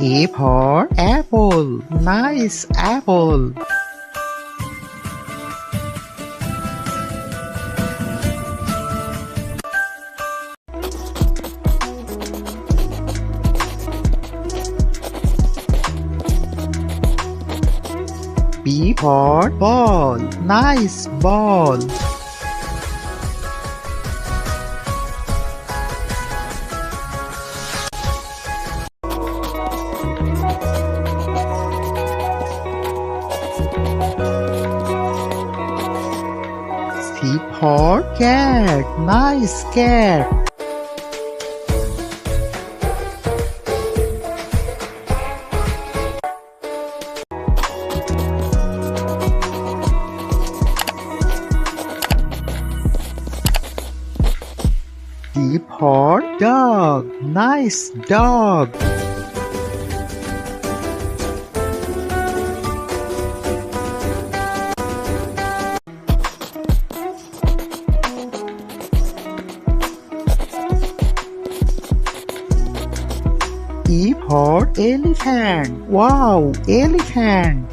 A for apple. Nice apple. B for ball. Nice ball. C for cat. Nice cat. D for dog. Nice dog. E for elephant. Wow, elephant.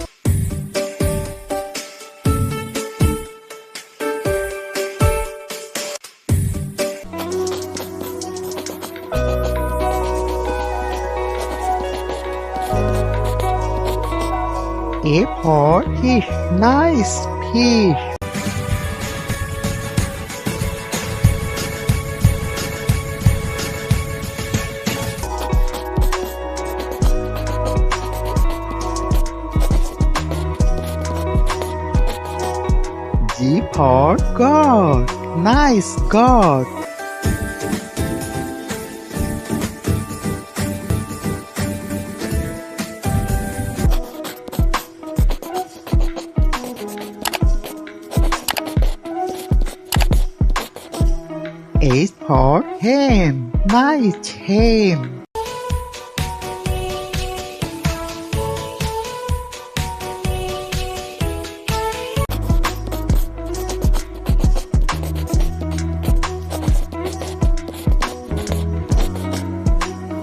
A for fish. Nice fish. G for goat. Nice goat. H for hen. Nice hen.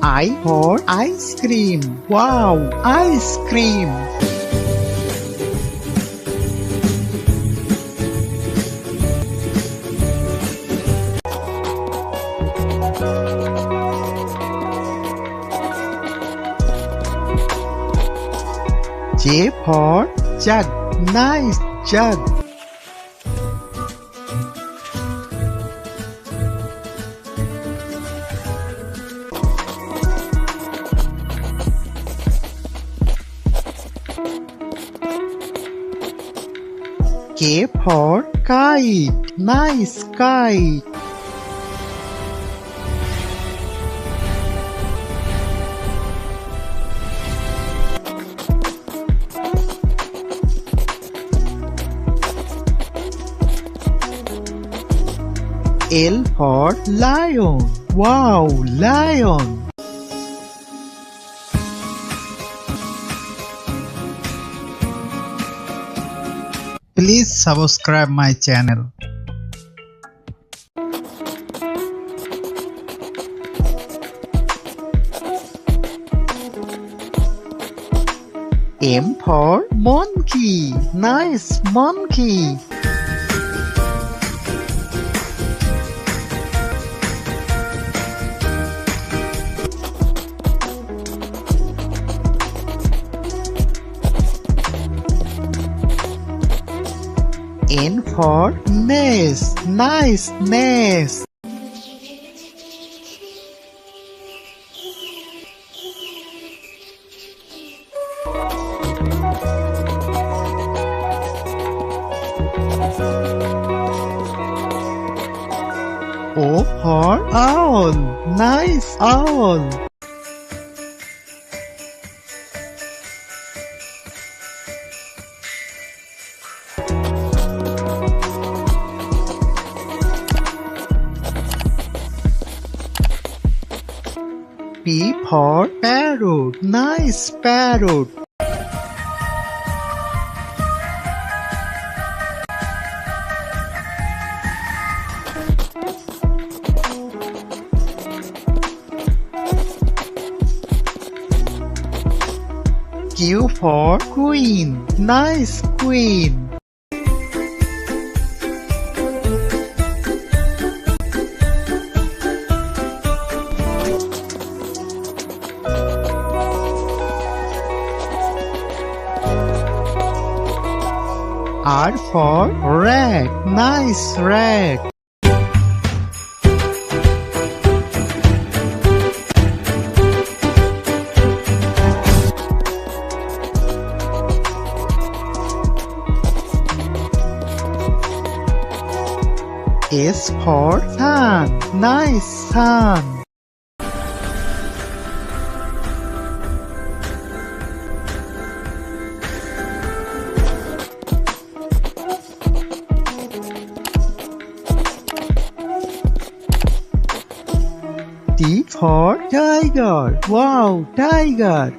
I for ice cream. Wow, ice cream. J for jug. Nice jug. K for kite. Nice kite. L for lion. Wow, lion. Please subscribe my channel. M for monkey. Nice monkey. N for nest. Nice nest. O for owl. Nice owl. P for parrot. Nice parrot. Q for queen. Nice queen. R for rat. Nice rat. S for sun. Nice sun. T for tiger. Wow, tiger.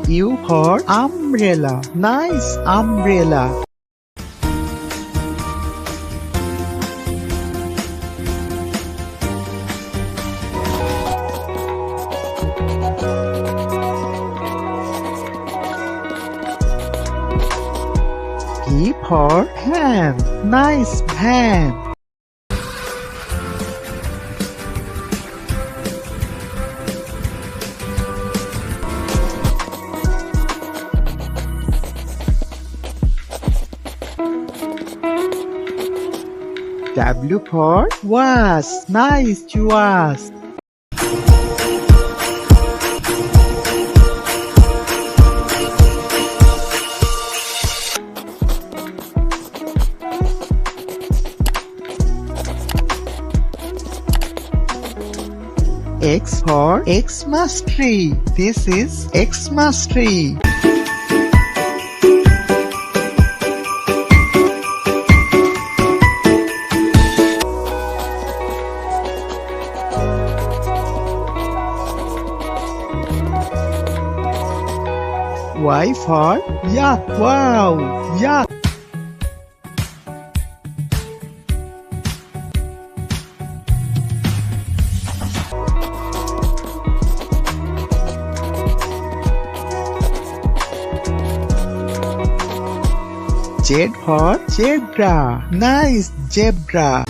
U for umbrella. Nice umbrella. P for pen. Nice pen. W for vase. Nice vase. X for Xmas tree. This is Xmas tree. Y for yak. Wow, yak. Z for zebra. Nice zebra.